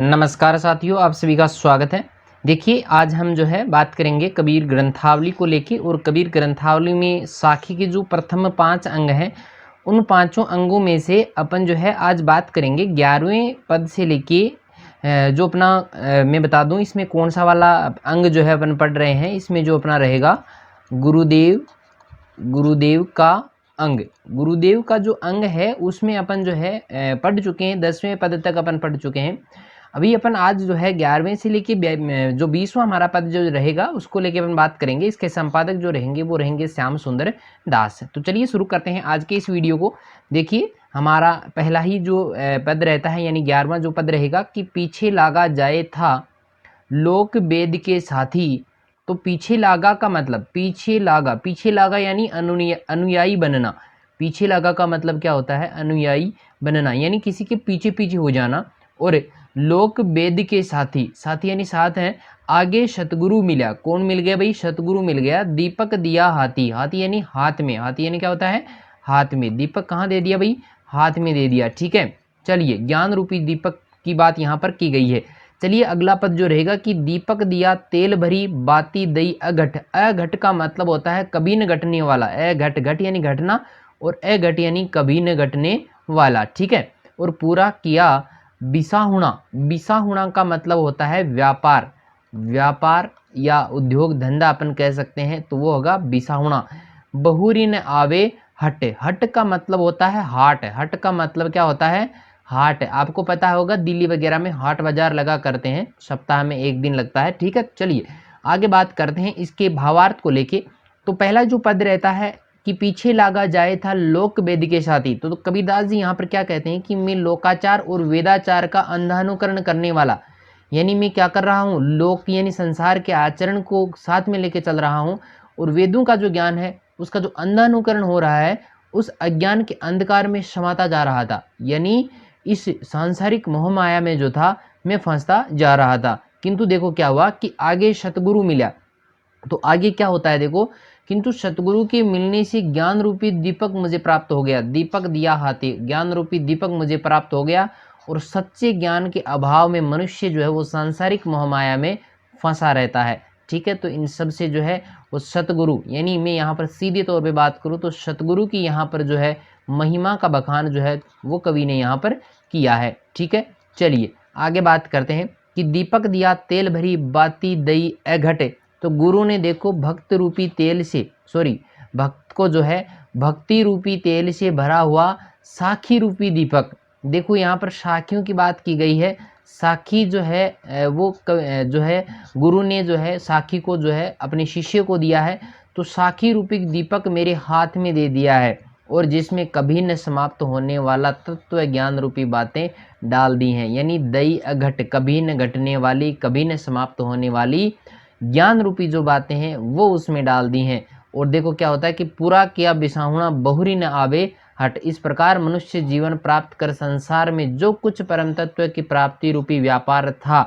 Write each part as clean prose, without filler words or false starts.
नमस्कार साथियों, आप सभी का स्वागत है। देखिए, आज हम जो है बात करेंगे कबीर ग्रंथावली को लेके। और कबीर ग्रंथावली में साखी के जो प्रथम 5 अंग हैं, उन पांचों अंगों में से अपन जो है आज बात करेंगे 11वें पद से लेके जो अपना मैं बता दूं इसमें कौन सा वाला अंग जो है अपन पढ़ रहे हैं। इसमें जो अपना रहेगा गुरुदेव गुरुदेव का अंग। गुरुदेव का जो अंग है उसमें अपन जो है पढ़ चुके हैं, 10वें पद तक अपन पढ़ चुके हैं। अभी अपन आज जो है 11वें से लेके जो 20वां हमारा पद जो रहेगा उसको लेके अपन बात करेंगे। इसके संपादक जो रहेंगे वो रहेंगे श्याम सुंदर दास। तो चलिए शुरू करते हैं आज के इस वीडियो को। देखिए, हमारा पहला ही जो पद रहता है यानी 11वां जो पद रहेगा कि पीछे लागा जाए था लोक वेद के साथी। तो पीछे लागा का मतलब पीछे लागा यानी अनुयायी बनना। पीछे लागा का मतलब क्या होता है? अनुयायी बनना, यानी किसी के पीछे पीछे हो जाना। और लोक वेद के साथी, साथी यानी साथ हैं। आगे सतगुरु मिला, कौन मिल गया भाई? सतगुरु मिल गया। दीपक दिया हाथी, हाथी यानी हाथ में, हाथी यानी क्या होता है? हाथ में। दीपक कहाँ दे दिया भाई? हाथ में दे दिया। ठीक है, चलिए ज्ञान रूपी दीपक की बात यहाँ पर की गई है। चलिए अगला पद जो रहेगा कि दीपक दिया तेल भरी बाती दई अघट। अघट का मतलब होता है कभी न घटने वाला। अघट, घट यानी घटना और अघट यानी कभी न घटने वाला। ठीक है, और पूरा किया बिसाहुणा। बिसाहुणा का मतलब होता है व्यापार, व्यापार या उद्योग धंधा अपन कह सकते हैं, तो वो होगा बिसाहुणा। बहुरी न आवे हट। हट का मतलब होता है हाट। हट का मतलब क्या होता है? हाट। आपको पता होगा दिल्ली वगैरह में हाट बाजार लगा करते हैं, सप्ताह में एक दिन लगता है। ठीक है, चलिए आगे बात करते हैं इसके भावार्थ को लेके। तो पहला जो पद रहता है कि पीछे लागा जाए था लोक वेद के साथी। तो कबीरदास जी यहाँ पर क्या कहते हैं कि मैं लोकाचार और वेदाचार का अंधानुकरण करने वाला, यानी मैं क्या कर रहा हूँ? लोक यानी संसार के आचरण को साथ में लेके चल रहा हूँ, और वेदों का जो ज्ञान है उसका जो अंधानुकरण हो रहा है, उस अज्ञान के अंधकार में समाता जा रहा था। यानी इस सांसारिक मोहमाया में जो था मैं फंसता जा रहा था। किंतु देखो क्या हुआ कि आगे सतगुरु मिला। तो आगे क्या होता है देखो, किंतु सतगुरु के मिलने से ज्ञान रूपी दीपक मुझे प्राप्त हो गया। दीपक दिया हाथी, ज्ञान रूपी दीपक मुझे प्राप्त हो गया। और सच्चे ज्ञान के अभाव में मनुष्य जो है वो सांसारिक मोहमाया में फंसा रहता है। ठीक है, तो इन सब से जो है वो सतगुरु, यानी मैं यहाँ पर सीधे तौर पे बात करूँ तो सतगुरु की यहाँ पर जो है महिमा का बखान जो है वो कवि ने यहाँ पर किया है। ठीक है, चलिए आगे बात करते हैं कि दीपक दिया तेल भरी बाती दई अघटे। तो गुरु ने देखो भक्त रूपी तेल से, भक्त को जो है भक्ति रूपी तेल से भरा हुआ साखी रूपी दीपक। देखो यहाँ पर साखियों की बात की गई है। साखी जो है जो है गुरु ने जो है साखी को जो है अपने शिष्य को दिया है। तो साखी रूपी दीपक मेरे हाथ में दे दिया है, और जिसमें कभी न समाप्त होने वाला तत्व ज्ञान रूपी बातें डाल दी हैं। यानी दई अघट, कभी न घटने वाली, कभी न समाप्त होने वाली ज्ञान रूपी जो बातें हैं वो उसमें डाल दी हैं। और देखो क्या होता है कि पूरा किया बिसाहुणा बहुरी न आवे हट। इस प्रकार मनुष्य जीवन प्राप्त कर संसार में जो कुछ परम तत्व की प्राप्ति रूपी व्यापार था,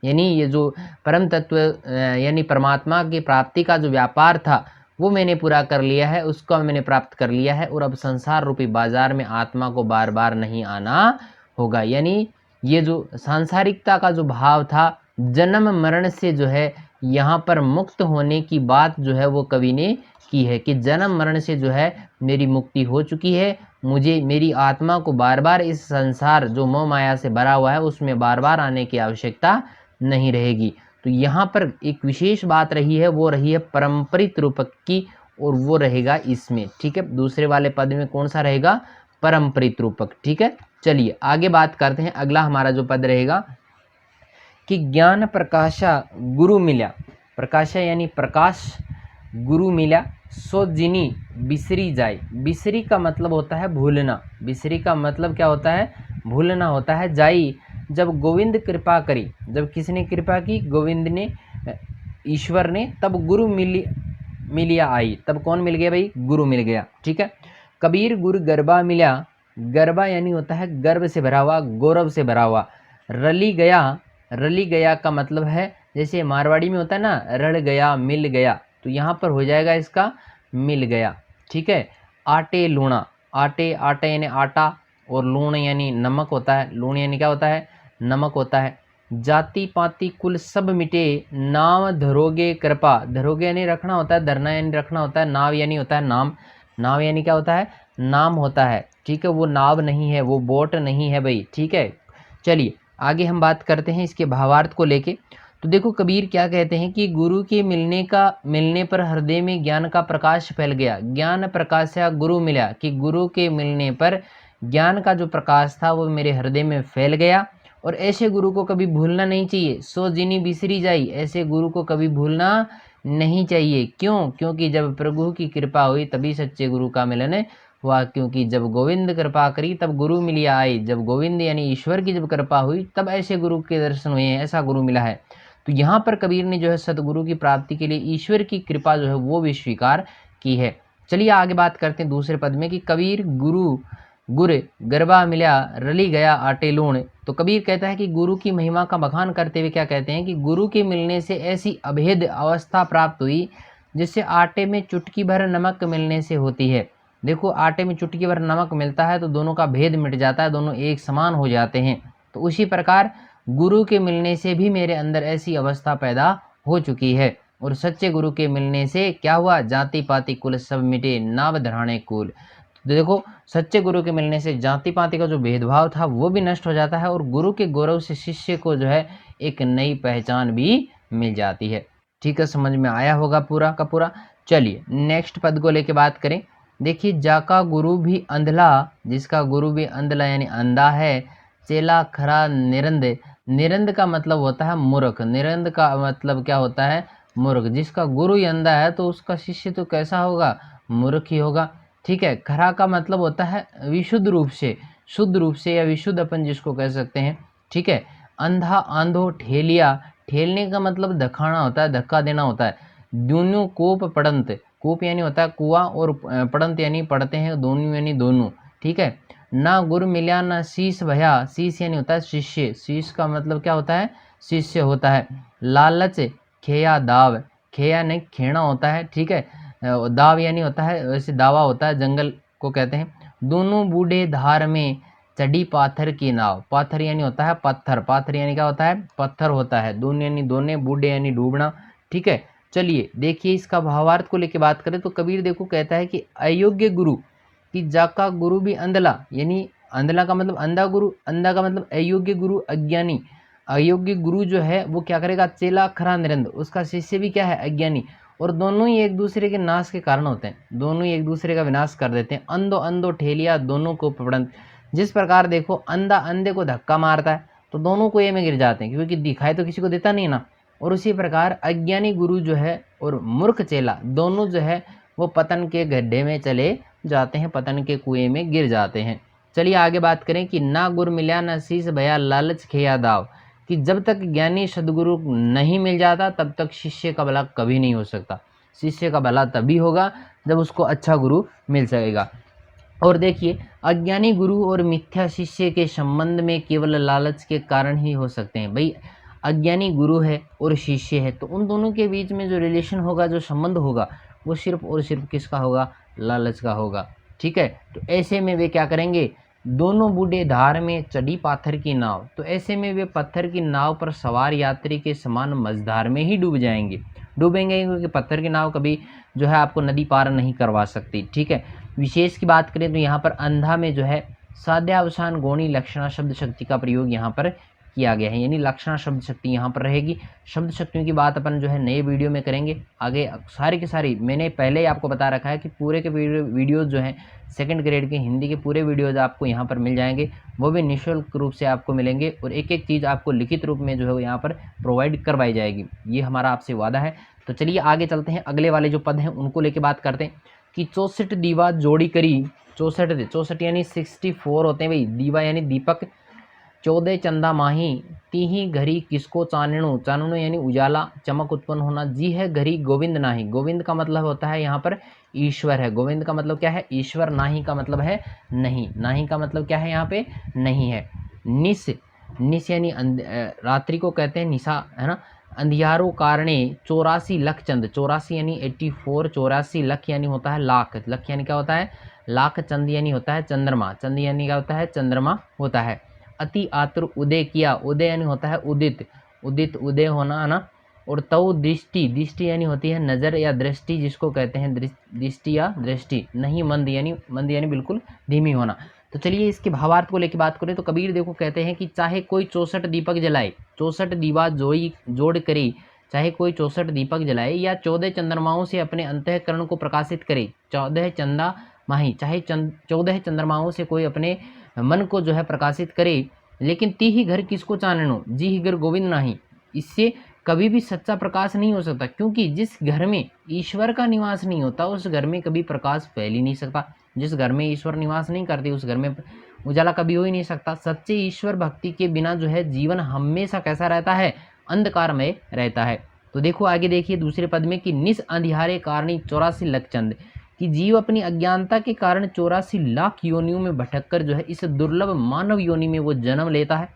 यानी ये जो परम तत्व यानी परमात्मा की प्राप्ति का जो व्यापार था वो मैंने पूरा कर लिया है, उसको मैंने प्राप्त कर लिया है। और अब संसार रूपी बाजार में आत्मा को बार बार नहीं आना होगा। यानी ये जो सांसारिकता का जो भाव था, जन्म मरण से जो है यहाँ पर मुक्त होने की बात जो है वो कवि ने की है कि जन्म मरण से जो है मेरी मुक्ति हो चुकी है। मुझे, मेरी आत्मा को बार बार इस संसार जो मोह माया से भरा हुआ है उसमें बार बार आने की आवश्यकता नहीं रहेगी। तो यहाँ पर एक विशेष बात रही है, वो रही है परम्परित रूपक की, और वो रहेगा इसमें। ठीक है, दूसरे वाले पद में कौन सा रहेगा? परम्परित रूपक। ठीक है, चलिए आगे बात करते हैं। अगला हमारा जो पद रहेगा कि ज्ञान प्रकाशा गुरु मिला। प्रकाशा यानी प्रकाश, गुरु मिला सो जिनी बिसरी जाए। बिसरी का मतलब होता है भूलना। बिसरी का मतलब क्या होता है? भूलना होता है। जाई जब गोविंद कृपा करी, जब किसने कृपा की? गोविंद ने, ईश्वर ने। तब गुरु मिलिया आई। तब कौन मिल गया भाई? गुरु मिल गया। ठीक है, कबीर गुरु गरबा मिला। गरबा यानी होता है गर्व से भरा हुआ, गौरव से भरा हुआ। रली गया, रली गया का मतलब है जैसे मारवाड़ी में होता है ना, रड़ गया, मिल गया, तो यहाँ पर हो जाएगा इसका मिल गया। ठीक है, आटे लूणा। आटे, आटे यानी आटा, और लूण यानी नमक होता है। लूण यानी क्या होता है? नमक होता है। जाति पाति कुल सब मिटे, नाम धरोगे कृपा। धरोगे यानी रखना होता है, धरना यानी रखना होता है, नाव यानी होता है नाम। नाव यानी क्या होता है? नाम होता है, ठीक है। वो नाव नहीं है, वो बोट नहीं है भाई, ठीक है। चलिए आगे हम बात करते हैं इसके भावार्थ को लेके। तो देखो कबीर क्या कहते हैं कि गुरु के मिलने पर हृदय में ज्ञान का प्रकाश फैल गया। ज्ञान प्रकाशा गुरु मिला, कि गुरु के मिलने पर ज्ञान का जो प्रकाश था वो मेरे हृदय में फैल गया। और ऐसे गुरु को कभी भूलना नहीं चाहिए। सो जिनी बिसरी जाई, ऐसे गुरु को कभी भूलना नहीं चाहिए। क्यों? क्योंकि जब प्रभु की कृपा हुई तभी सच्चे गुरु का मिलन हुआ। क्योंकि जब गोविंद कृपा करी तब गुरु मिलिया आई। जब गोविंद यानी ईश्वर की जब कृपा हुई तब ऐसे गुरु के दर्शन हुए हैं, ऐसा गुरु मिला है। तो यहाँ पर कबीर ने जो है सतगुरु की प्राप्ति के लिए ईश्वर की कृपा जो है वो भी स्वीकार की है। चलिए आगे बात करते हैं दूसरे पद में कि कबीर गुरु गुर गरबा मिला रली गया आटे लूण। तो कबीर कहता है कि गुरु की महिमा का बखान करते हुए क्या कहते हैं कि गुरु के मिलने से ऐसी अभेद अवस्था प्राप्त हुई जिससे आटे में चुटकी भर नमक मिलने से होती है। देखो आटे में चुटकी भर नमक मिलता है तो दोनों का भेद मिट जाता है, दोनों एक समान हो जाते हैं। तो उसी प्रकार गुरु के मिलने से भी मेरे अंदर ऐसी अवस्था पैदा हो चुकी है। और सच्चे गुरु के मिलने से क्या हुआ? जाति पाति कुल सब मिटे, नाव धराणे कुल। तो देखो सच्चे गुरु के मिलने से जाति पाति का जो भेदभाव था वो भी नष्ट हो जाता है और गुरु के गौरव से शिष्य को जो है एक नई पहचान भी मिल जाती है। ठीक है, समझ में आया होगा पूरा का पूरा। चलिए नेक्स्ट पद को लेके बात करें। देखिए जाका गुरु भी अंधला, जिसका गुरु भी अंधला यानी अंधा है, चेला खरा निरंद। निरंद का मतलब होता है मूर्ख, निरंद का मतलब क्या होता है? मूर्ख। जिसका गुरु ही अंधा है तो उसका शिष्य तो कैसा होगा? मूर्ख ही होगा, ठीक है। खरा का मतलब होता है विशुद्ध रूप से, शुद्ध रूप से या विशुद्ध अपन जिसको कह सकते हैं, ठीक है। अंधा आंधो ठेलिया, ठेलने का मतलब धखाना होता है, धक्का देना होता है। दोनों कोप पड़ंत, कोप यानी होता है कुआं और पड़ंत यानी पढ़ते हैं, दोनों यानी दोनों, ठीक है। ना गुरु मिल्या ना शीश भया, शीश यानी होता है शिष्य, शीश का मतलब क्या होता है? शिष्य होता है। लालच खेया दाव, खेया नहीं खेना होता है, ठीक है। दाव यानी होता है वैसे दावा होता है, जंगल को कहते हैं। दोनों बूढ़े धार में चढ़ी पाथर की नाव, पाथर यानी होता है पत्थर, पाथर यानी क्या होता है? पत्थर होता है। दोनों यानी दोनों, बूढ़े यानी डूबना, ठीक है। चलिए देखिए इसका भावार्थ को लेकर बात करें तो कबीर देखो कहता है कि अयोग्य गुरु, कि जाका गुरु भी अंधला, यानी अंधला का मतलब अंधा गुरु, अंधा का मतलब अयोग्य गुरु, अज्ञानी। अयोग्य गुरु जो है वो क्या करेगा? चेला खरा निरंद, उसका शिष्य भी क्या है? अज्ञानी। और दोनों ही एक दूसरे के नाश के कारण होते हैं, दोनों ही एक दूसरे का विनाश कर देते हैं। अंधो अंधो ठेलिया दोनों को पड़ंत। जिस प्रकार देखो अंधा अंधे को धक्का मारता है तो दोनों कुएं में गिर जाते हैं, क्योंकि दिखाई तो किसी को देता नहीं ना। और उसी प्रकार अज्ञानी गुरु जो है और मूर्ख चेला दोनों जो है वो पतन के गड्ढे में चले जाते हैं, पतन के कुएं में गिर जाते हैं। चलिए आगे बात करें कि ना गुर मिल्या ना शीश भया लालच खेया दाव, कि जब तक ज्ञानी सदगुरु नहीं मिल जाता तब तक शिष्य का भला कभी नहीं हो सकता। शिष्य का भला तभी होगा जब उसको अच्छा गुरु मिल सकेगा। और देखिए अज्ञानी गुरु और मिथ्या शिष्य के संबंध में केवल लालच के कारण ही हो सकते हैं। भाई अज्ञानी गुरु है और शिष्य है तो उन दोनों के बीच में जो रिलेशन होगा, जो संबंध होगा, वो सिर्फ और सिर्फ किसका होगा? लालच का होगा, ठीक है। तो ऐसे में वे क्या करेंगे? दोनों बूढ़े धार में चढ़ी पाथर की नाव, तो ऐसे में वे पत्थर की नाव पर सवार यात्री के समान मझधार में ही डूबेंगे, क्योंकि पत्थर की नाव कभी जो है आपको नदी पार नहीं करवा सकती, ठीक है। विशेष की बात करें तो यहाँ पर अंधा में जो है साध्यावसान गौणी लक्षणा शब्द शक्ति का प्रयोग यहाँ पर किया गया है, यानी लक्षणा शब्द शक्ति यहाँ पर रहेगी। शब्द शक्तियों की बात अपन जो है नए वीडियो में करेंगे आगे। सारी की सारी मैंने पहले ही आपको बता रखा है कि पूरे के वीडियोज़ जो हैं सेकंड ग्रेड के हिंदी के पूरे वीडियोज़ आपको यहाँ पर मिल जाएंगे, वो भी निःशुल्क रूप से आपको मिलेंगे और एक एक चीज़ आपको लिखित रूप में जो है यहाँ पर प्रोवाइड करवाई जाएगी, ये हमारा आपसे वादा है। तो चलिए आगे चलते हैं, अगले वाले जो पद हैं उनको लेके बात करते हैं कि 64 दीवा जोड़ी करी, 64 यानी 64 होते हैं भाई, दीवा यानी दीपक, 14 चंदा माही, तीही घड़ी किसको चानणु, चानणु यानी उजाला चमक उत्पन्न होना, जी है घड़ी गोविंद नाही, गोविंद का मतलब होता है यहाँ पर ईश्वर है, गोविंद का मतलब क्या है? ईश्वर। नाही का मतलब है नहीं, नाही का मतलब क्या है यहाँ पे? नहीं है। निस, निस यानी रात्रि को कहते हैं निशा, है ना। अंधियारो कारणे 84 लख चंद, 84 यानी 84, 84 लख यानी होता है लाख, लख यानी क्या होता है? लाख। चंद यानी होता है चंद्रमा, चंद यानी क्या होता है? चंद्रमा होता है। अति आतुर उदय किया, उदय यानी होता है उदित, उदित उदय होना है ना। और तव दृष्टि, दृष्टि यानी होती है नज़र या दृष्टि जिसको कहते हैं दृष्टि या दृष्टि, नहीं मंद यानी बिल्कुल धीमी होना। तो चलिए इसके भावार्थ को लेकर बात करें तो कबीर देखो कहते हैं कि चाहे कोई 64 दीपक जलाए, 64 दीवा जोड़ करे, चाहे कोई 64 दीपक जलाए या 14 चंद्रमाओं से अपने अंतःकरण को प्रकाशित करे, 14 चंदा माही, चाहे 14 चंद्रमाओं से कोई अपने मन को जो है प्रकाशित करे, लेकिन ती ही घर किसको चाननो, जी ही घर गोविंद नहीं, इससे कभी भी सच्चा प्रकाश नहीं हो सकता। क्योंकि जिस घर में ईश्वर का निवास नहीं होता उस घर में कभी प्रकाश फैल ही नहीं सकता। जिस घर में ईश्वर निवास नहीं करते उस घर में उजाला कभी हो ही नहीं सकता। सच्चे ईश्वर भक्ति के बिना जो है जीवन हमेशा कैसा रहता है, अंधकारमय रहता है। तो देखो आगे देखिए दूसरे पद में कि निस अंधियारे कारणी 84 लाख चंद, कि जीव अपनी अज्ञानता के कारण 84 लाख योनियों में भटककर जो है इस दुर्लभ मानव योनि में वो जन्म लेता है,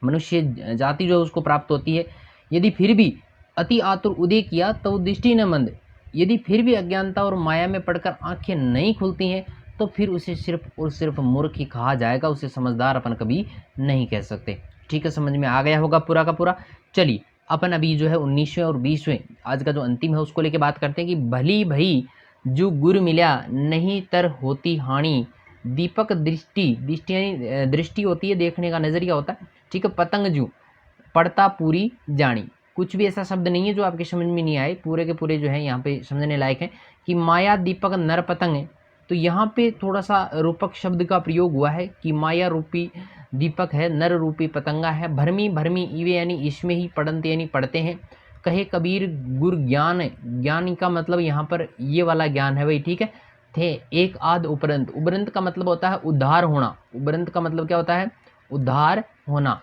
मनुष्य जाति जो है उसको प्राप्त होती है। यदि फिर भी अति आतुर उदय किया तो दृष्टि न मंद, यदि फिर भी अज्ञानता और माया में पड़कर आंखें नहीं खुलती हैं तो फिर उसे सिर्फ और सिर्फ मूर्ख ही कहा जाएगा, उसे समझदार अपन कभी नहीं कह सकते। ठीक है, समझ में आ गया होगा पूरा का पूरा। चलिए अपन अभी जो है 19वें और 20वें आज का जो अंतिम है उसको लेके बात करते हैं कि भली भई जो गुर मिल्या नहीं तर होती हानि, दीपक दृष्टि, दृष्टि यानी दृष्टि होती है देखने का नजरिया होता है। ठीक है, पतंग जू पड़ता पूरी जानी, कुछ भी ऐसा शब्द नहीं है जो आपके समझ में नहीं आए, पूरे के पूरे जो है यहाँ पे समझने लायक है। कि माया दीपक नर पतंग है, तो यहाँ पे थोड़ा सा रूपक शब्द का प्रयोग हुआ है कि माया रूपी दीपक है, नर रूपी पतंगा है, भरमी भरमी इवे यानी इसमें ही पढ़ते यानी पढ़ते हैं। कहे कबीर गुर ज्ञान, ज्ञान का मतलब यहाँ पर ये वाला ज्ञान है भाई। ठीक है, थे एक आध उपरंत, उपरंत का मतलब होता है उद्धार होना, उपरंत का मतलब क्या होता है, उद्धार होना।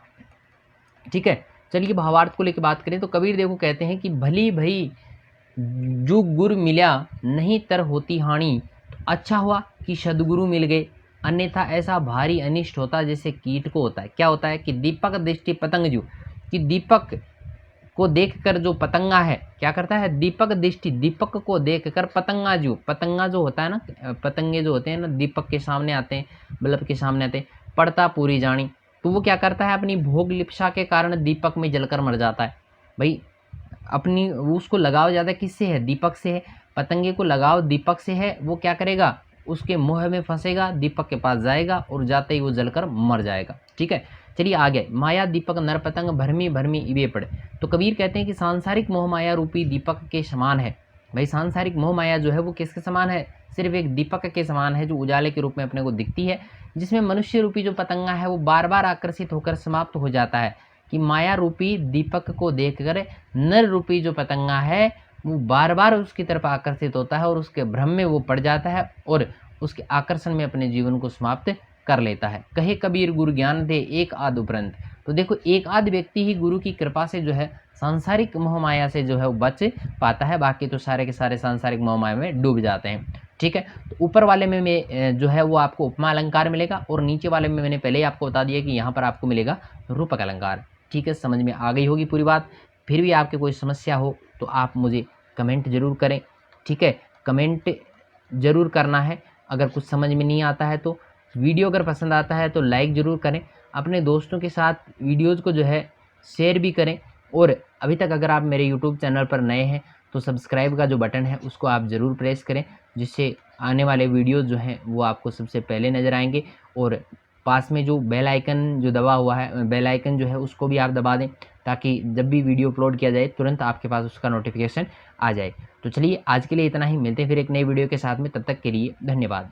ठीक है, चलिए भावार्थ को लेकर बात करें तो कबीर देखो कहते हैं कि भली भई जो गुरु मिला नहीं तर होती हानि, अच्छा हुआ कि सदगुरु मिल गए, अन्यथा ऐसा भारी अनिष्ट होता जैसे कीट को होता है। क्या होता है कि दीपक दृष्टि पतंग जू, कि दीपक को देखकर जो पतंगा है क्या करता है, दीपक दृष्टि, दीपक को देखकर पतंगा जू, पतंगा जो होता है ना, पतंगे जो होते हैं ना दीपक के सामने आते हैं, बल्ब के सामने आते हैं, पड़ता पूरी जानी, तो वो क्या करता है अपनी भोग लिप्सा के कारण दीपक में जलकर मर जाता है। भाई अपनी उसको लगाव ज़्यादा किससे है, दीपक से है। पतंगे को लगाव दीपक से है, वो क्या करेगा, उसके मुँह में फंसेगा, दीपक के पास जाएगा और जाते ही वो जलकर मर जाएगा। ठीक है, चलिए आगे, माया दीपक नर पतंग भरमी भरमी इवे पड़े। तो कबीर कहते हैं कि सांसारिक मोह माया रूपी दीपक के समान है। भाई सांसारिक मोह माया जो है वो किसके समान है, सिर्फ एक दीपक के समान है जो उजाले के रूप में अपने को दिखती है, जिसमें मनुष्य रूपी जो पतंगा है वो बार बार आकर्षित होकर समाप्त हो जाता है। कि माया रूपी दीपक को देखकर नर रूपी जो पतंगा है वो बार बार उसकी तरफ आकर्षित होता है और उसके भ्रम में वो पड़ जाता है और उसके आकर्षण में अपने जीवन को समाप्त कर लेता है। कहे कबीर गुरु ज्ञान दे एक आध उपरंत, तो देखो एक आध व्यक्ति ही गुरु की कृपा से जो है सांसारिक मोह माया से जो है वो बच पाता है, बाकी तो सारे के सारे सांसारिक मोह माया में डूब जाते हैं। ठीक है, तो ऊपर वाले में जो है वो आपको उपमा अलंकार मिलेगा और नीचे वाले में मैंने पहले ही आपको बता दिया कि यहाँ पर आपको मिलेगा रूपक अलंकार। ठीक है, समझ में आ गई होगी पूरी बात। फिर भी आपके कोई समस्या हो तो आप मुझे कमेंट जरूर करें। ठीक है, कमेंट जरूर करना है। अगर कुछ समझ में नहीं आता है तो वीडियो अगर पसंद आता है तो लाइक ज़रूर करें, अपने दोस्तों के साथ वीडियोज़ को जो है शेयर भी करें। और अभी तक अगर आप मेरे यूट्यूब चैनल पर नए हैं तो सब्सक्राइब का जो बटन है उसको आप ज़रूर प्रेस करें, जिससे आने वाले वीडियोज़ जो हैं वो आपको सबसे पहले नज़र आएंगे। और पास में जो बेल आइकन जो दबा हुआ है, बेल आइकन जो है उसको भी आप दबा दें, ताकि जब भी वीडियो अपलोड किया जाए तुरंत आपके पास उसका नोटिफिकेशन आ जाए। तो चलिए आज के लिए इतना ही, मिलते हैं फिर एक नई वीडियो के साथ में, तब तक के लिए धन्यवाद।